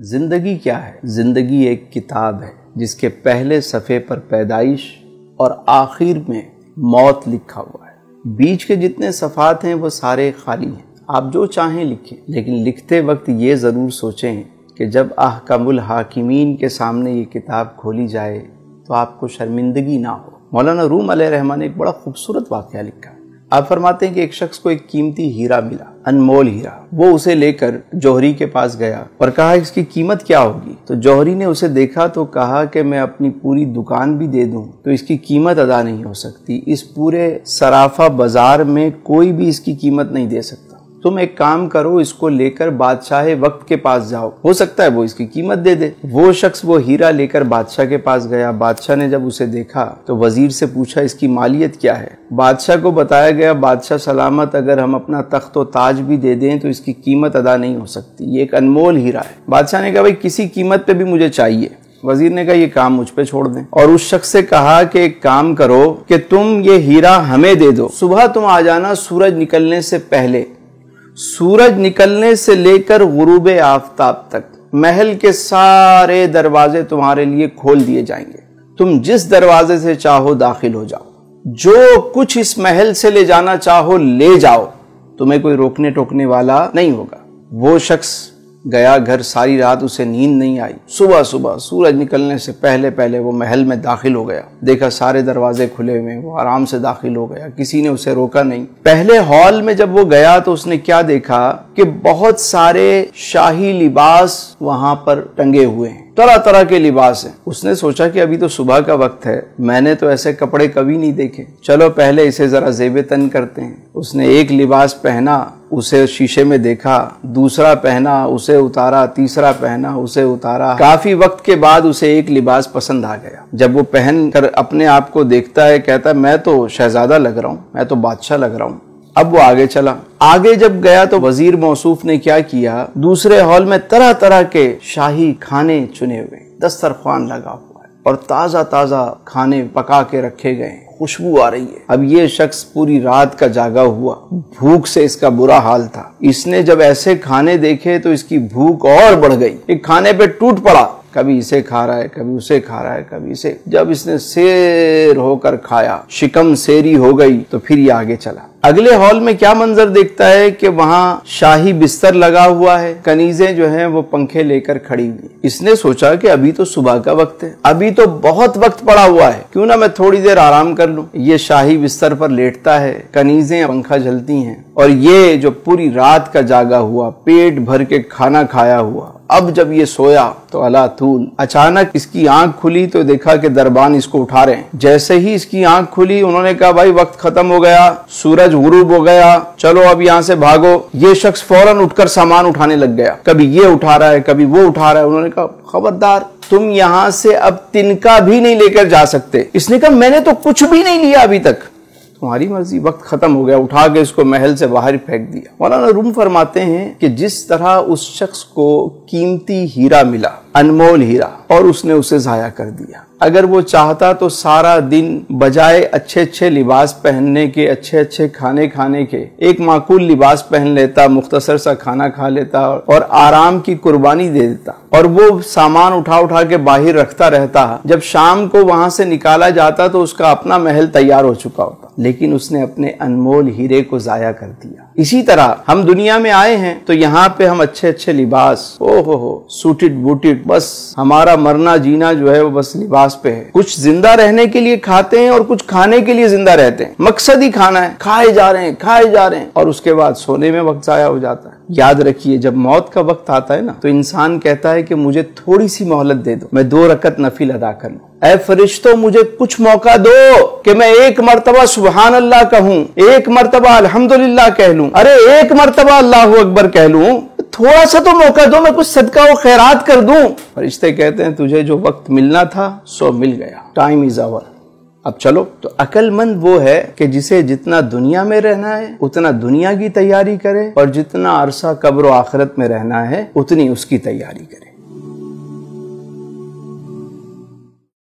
زندگی کیا ہے؟ زندگی ایک کتاب ہے جس کے پہلے صفحے پر پیدائش اور آخر میں موت لکھا ہوا ہے۔ بیچ کے جتنے صفحات ہیں وہ سارے خالی ہیں، آپ جو چاہیں لکھیں، لیکن لکھتے وقت یہ ضرور سوچیں کہ جب احکم الحاکمین کے سامنے یہ کتاب کھولی جائے تو آپ کو شرمندگی نہ ہو۔ مولانا روم علیہ الرحمہ نے ایک بڑا خوبصورت واقعہ لکھا۔ آپ فرماتے ہیں کہ ایک شخص کو ایک قیمتی ہیرا ملا، انمول ہیرا۔ وہ اسے لے کر جوہری کے پاس گیا اور کہا اس کی قیمت کیا ہوگی؟ تو جوہری نے اسے دیکھا تو کہا کہ میں اپنی پوری دکان بھی دے دوں تو اس کی قیمت ادا نہیں ہو سکتی، اس پورے سرافہ بازار میں کوئی بھی اس کی قیمت نہیں دے سکتا۔ تم ایک کام کرو، اس کو لے کر بادشاہ وقت کے پاس جاؤ، ہو سکتا ہے وہ اس کی قیمت دے دے۔ وہ شخص وہ ہیرا لے کر بادشاہ کے پاس گیا۔ بادشاہ نے جب اسے دیکھا تو وزیر سے پوچھا اس کی مالیت کیا ہے؟ بادشاہ کو بتایا گیا بادشاہ سلامت اگر ہم اپنا تخت و تاج بھی دے دیں تو اس کی قیمت ادا نہیں ہو سکتی، یہ ایک انمول ہیرا ہے۔ بادشاہ نے کہا بھائی کسی قیمت پہ بھی مجھے چاہیے۔ وزیر نے کہا یہ کام مجھ پہ چھوڑ دیں، اور اس شخص سے کہا کہ ایک کام کرو کہ تم یہ ہیرا ہمیں دے دو، صبح تم آ جانا سورج نکلنے سے پہلے، سورج نکلنے سے لے کر غروب آفتاب تک محل کے سارے دروازے تمہارے لیے کھول دیے جائیں گے، تم جس دروازے سے چاہو داخل ہو جاؤ، جو کچھ اس محل سے لے جانا چاہو لے جاؤ، تمہیں کوئی روکنے ٹوکنے والا نہیں ہوگا۔ وہ شخص گیا گھر، ساری رات اسے نیند نہیں آئی۔ صبح سورج نکلنے سے پہلے وہ محل میں داخل ہو گیا، دیکھا سارے دروازے کھلے ہوئے، وہ آرام سے داخل ہو گیا، کسی نے اسے روکا نہیں۔ پہلے ہال میں جب وہ گیا تو اس نے کیا دیکھا کہ بہت سارے شاہی لباس وہاں پر ٹنگے ہوئے ہیں، طرح طرح کے لباس ہیں۔ اس نے سوچا کہ ابھی تو صبح کا وقت ہے، میں نے تو ایسے کپڑے کبھی نہیں دیکھے، چلو پہلے اسے ذرا زیب تن کرتے ہیں۔ اس نے ایک لباس پہنا، اسے شیشے میں دیکھا، دوسرا پہنا، اسے اتارا، تیسرا پہنا، اسے اتارا۔ کافی وقت کے بعد اسے ایک لباس پسند آ گیا۔ جب وہ پہن کر اپنے آپ کو دیکھتا ہے، کہتا ہے میں تو شہزادہ لگ رہا ہوں، میں تو بادشاہ لگ رہا ہوں۔ اب وہ آگے چلا، آگے جب گیا تو وزیر موصوف نے کیا کیا، دوسرے ہال میں طرح طرح کے شاہی کھانے چنے ہوئے، دسترخوان لگا ہوا ہے اور تازہ کھانے پکا کے رکھے گئے ہیں، خوشبو آ رہی ہے۔ اب یہ شخص پوری رات کا جاگا ہوا، بھوک سے اس کا برا حال تھا۔ اس نے جب ایسے کھانے دیکھے تو اس کی بھوک اور بڑھ گئی، ایک کھانے پہ ٹوٹ پڑا، کبھی اسے کھا رہا ہے، کبھی اسے کھا رہا ہے، کبھی اسے۔ جب اس نے سیر ہو کر کھایا، شکم سیری ہو گئی، تو پھر یہ آگے چلا۔ اگلے ہال میں کیا منظر دیکھتا ہے کہ وہاں شاہی بستر لگا ہوا ہے، کنیزیں جو ہیں وہ پنکھے لے کر کھڑی ہوئی۔ اس نے سوچا کہ ابھی تو صبح کا وقت ہے، ابھی تو بہت وقت پڑا ہوا ہے، کیوں نہ میں تھوڑی دیر آرام کر لوں۔ یہ شاہی بستر پر لیٹتا ہے، کنیزیں پنکھا جلتی ہیں، اور یہ جو پوری رات کا جاگا ہوا، پیٹ بھر کے کھانا کھایا ہوا، اب جب یہ سویا تو اللہ طول اچانک اس کی آنکھ کھلی تو دیکھا کہ دربان اس کو اٹھا رہے ہیں۔ جیسے ہی اس کی آنکھ کھلی انہوں نے کہا بھائی وقت ختم ہو گیا، سورج غروب ہو گیا، چلو اب یہاں سے بھاگو۔ یہ شخص فوراً اٹھ کر سامان اٹھانے لگ گیا، کبھی یہ اٹھا رہا ہے، کبھی وہ اٹھا رہا ہے۔ انہوں نے کہا خبردار، تم یہاں سے اب تنکا بھی نہیں لے کر جا سکتے۔ اس نے کہا میں نے تو کچھ بھی نہیں لیا ابھی تک، تمہاری مرضی، وقت ختم ہو گیا۔ اٹھا کے اس کو محل سے باہر پھینک دیا۔ مولانا روم فرماتے ہیں کہ جس طرح اس شخص کو قیمتی ہیرا ملا، انمول ہیرا، اور اس نے اسے ضائع کر دیا، اگر وہ چاہتا تو سارا دن بجائے اچھے لباس پہننے کے، اچھے کھانے کھانے کے، ایک معقول لباس پہن لیتا، مختصر سا کھانا کھا لیتا اور آرام کی قربانی دے دیتا، اور وہ سامان اٹھا کے باہر رکھتا رہتا۔ جب شام کو وہاں سے نکالا جاتا تو اس کا اپنا محل تیار ہو چکا ہوتا، لیکن اس نے اپنے انمول ہیرے کو ضائع کر دیا۔ اسی طرح ہم دنیا میں آئے ہیں تو یہاں پہ ہم اچھے لباس، سوٹڈ بوٹڈ، بس ہمارا مرنا جینا جو ہے وہ بس لباس پہ ہے۔ کچھ زندہ رہنے کے لیے کھاتے ہیں اور کچھ کھانے کے لیے زندہ رہتے ہیں، مقصد ہی کھانا ہے، کھائے جا رہے ہیں، اور اس کے بعد سونے میں وقت ضائع ہو جاتا ہے۔ یاد رکھیے جب موت کا وقت آتا ہے نا تو انسان کہتا ہے کہ مجھے تھوڑی سی مہلت دے دو، میں 2 رکعت نفل ادا کر لوں، اے فرشتوں مجھے کچھ موقع دو کہ میں 1 مرتبہ سبحان اللہ کہوں، 1 مرتبہ الحمدللہ کہہ لوں، ارے 1 مرتبہ اللہ اکبر کہہ لوں، تھوڑا سا تو موقع دو، میں کچھ صدقہ و خیرات کر دوں۔ فرشتے کہتے ہیں تجھے جو وقت ملنا تھا سو مل گیا، ٹائم از اوور، اب چلو۔ تو عقل مند وہ ہے کہ جسے جتنا دنیا میں رہنا ہے اتنا دنیا کی تیاری کرے، اور جتنا عرصہ قبر و آخرت میں رہنا ہے اتنی اس کی تیاری کرے۔